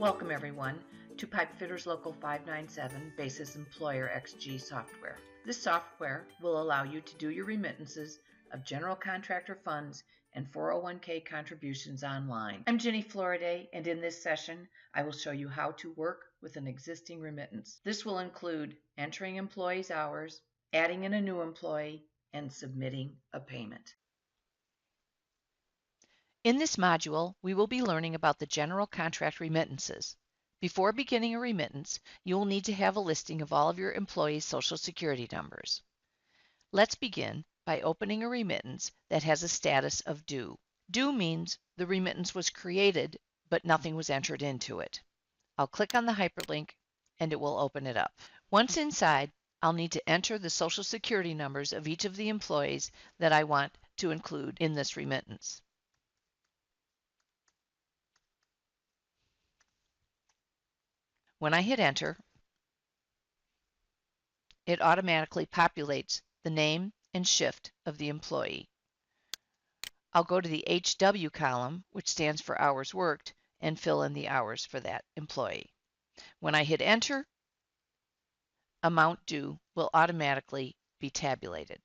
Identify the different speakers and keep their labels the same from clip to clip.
Speaker 1: Welcome everyone to Pipefitters Local 597 Basys Employer XG software. This software will allow you to do your remittances of general contractor funds and 401k contributions online. I'm Jenny Floriday, and in this session I will show you how to work with an existing remittance. This will include entering employees' hours, adding in a new employee, and submitting a payment.
Speaker 2: In this module, we will be learning about the general contract remittances. Before beginning a remittance, you will need to have a listing of all of your employees' Social Security numbers. Let's begin by opening a remittance that has a status of due. Due means the remittance was created, but nothing was entered into it. I'll click on the hyperlink and it will open it up. Once inside, I'll need to enter the Social Security numbers of each of the employees that I want to include in this remittance. When I hit enter, it automatically populates the name and shift of the employee. I'll go to the HW column, which stands for hours worked, and fill in the hours for that employee. When I hit enter, amount due will automatically be tabulated.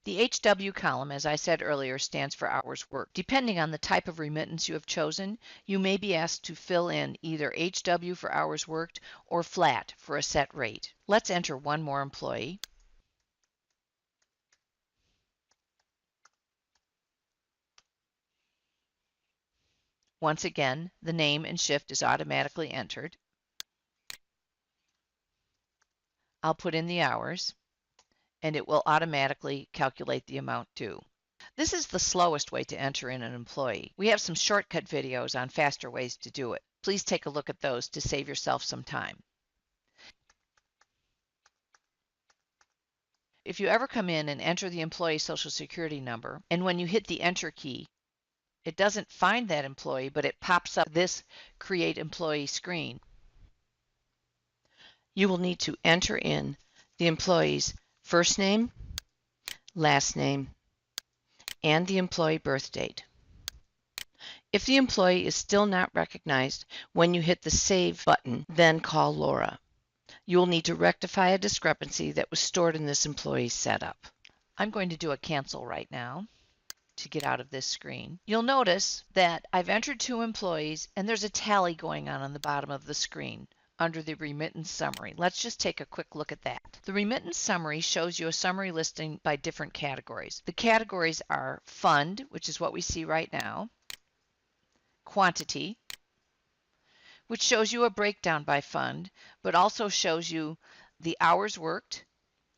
Speaker 2: The HW column, as I said earlier, stands for hours worked. Depending on the type of remittance you have chosen, you may be asked to fill in either HW for hours worked or flat for a set rate. Let's enter one more employee. Once again, the name and shift is automatically entered. I'll put in the hours, and it will automatically calculate the amount due. This is the slowest way to enter in an employee. We have some shortcut videos on faster ways to do it. Please take a look at those to save yourself some time. If you ever come in and enter the employee Social Security number, and when you hit the enter key, it doesn't find that employee, but it pops up this Create Employee screen, you will need to enter in the employee's first name, last name, and the employee birth date. If the employee is still not recognized when you hit the Save button, then call Laura. You will need to rectify a discrepancy that was stored in this employee's setup. I'm going to do a cancel right now to get out of this screen. You'll notice that I've entered 2 employees and there's a tally going on the bottom of the screen under the remittance summary. Let's just take a quick look at that. The remittance summary shows you a summary listing by different categories. The categories are fund, which is what we see right now, quantity, which shows you a breakdown by fund, but also shows you the hours worked,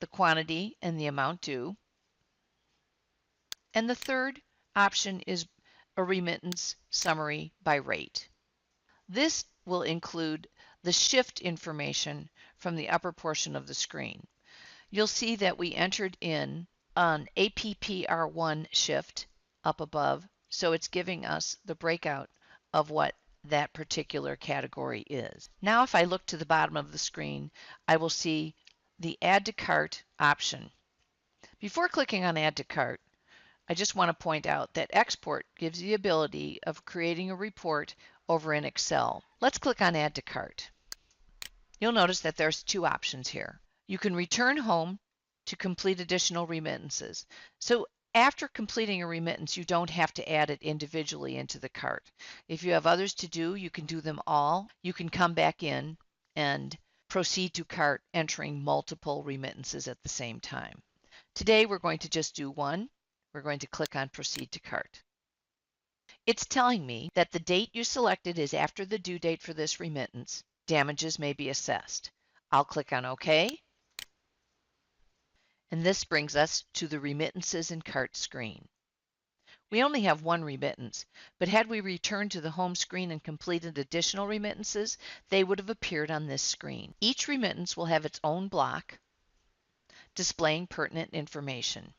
Speaker 2: the quantity, and the amount due. And the third option is a remittance summary by rate. This will include the shift information from the upper portion of the screen. You'll see that we entered in an APPR1 shift up above, so it's giving us the breakout of what that particular category is. Now if I look to the bottom of the screen, I will see the Add to Cart option. Before clicking on Add to Cart, I just want to point out that Export gives the ability of creating a report over in Excel. Let's click on Add to Cart. You'll notice that there's 2 options here. You can return home to complete additional remittances. So after completing a remittance, you don't have to add it individually into the cart. If you have others to do, you can do them all. You can come back in and proceed to cart, entering multiple remittances at the same time. Today, we're going to just do one. We're going to click on Proceed to Cart. It's telling me that the date you selected is after the due date for this remittance. Damages may be assessed. I'll click on OK. And this brings us to the Remittances and Cart screen. We only have one remittance, but had we returned to the home screen and completed additional remittances, they would have appeared on this screen. Each remittance will have its own block displaying pertinent information.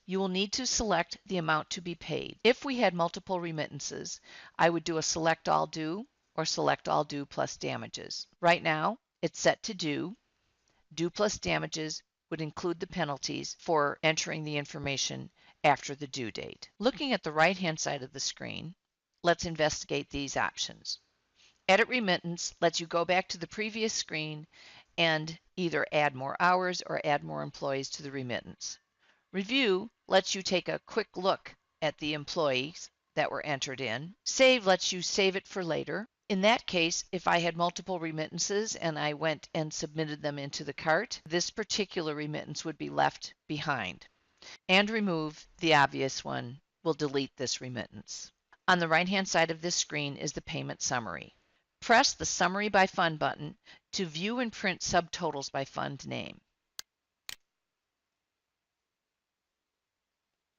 Speaker 2: You will need to select the amount to be paid. If we had multiple remittances, I would do a Select All Due or Select All Due plus Damages. Right now, it's set to Due. Due plus Damages would include the penalties for entering the information after the due date. Looking at the right-hand side of the screen, let's investigate these options. Edit Remittance lets you go back to the previous screen and either add more hours or add more employees to the remittance. Review lets you take a quick look at the employees that were entered in. Save lets you save it for later. In that case, if I had multiple remittances and I went and submitted them into the cart, this particular remittance would be left behind. And remove the obvious one will delete this remittance. On the right-hand side of this screen is the payment summary. Press the Summary by Fund button to view and print subtotals by fund name.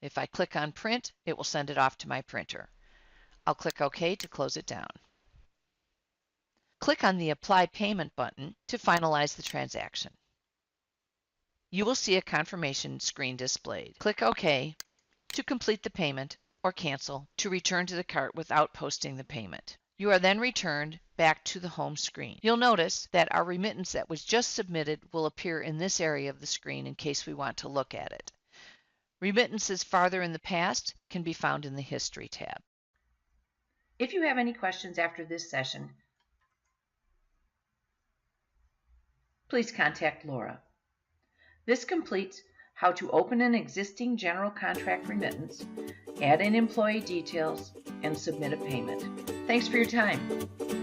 Speaker 2: If I click on Print, it will send it off to my printer. I'll click OK to close it down. Click on the Apply Payment button to finalize the transaction. You will see a confirmation screen displayed. Click OK to complete the payment or cancel to return to the cart without posting the payment. You are then returned back to the home screen. You'll notice that our remittance that was just submitted will appear in this area of the screen in case we want to look at it. Remittances farther in the past can be found in the History tab.
Speaker 1: If you have any questions after this session, please contact Laura. This completes how to open an existing general contract remittance, add in employee details, and submit a payment. Thanks for your time.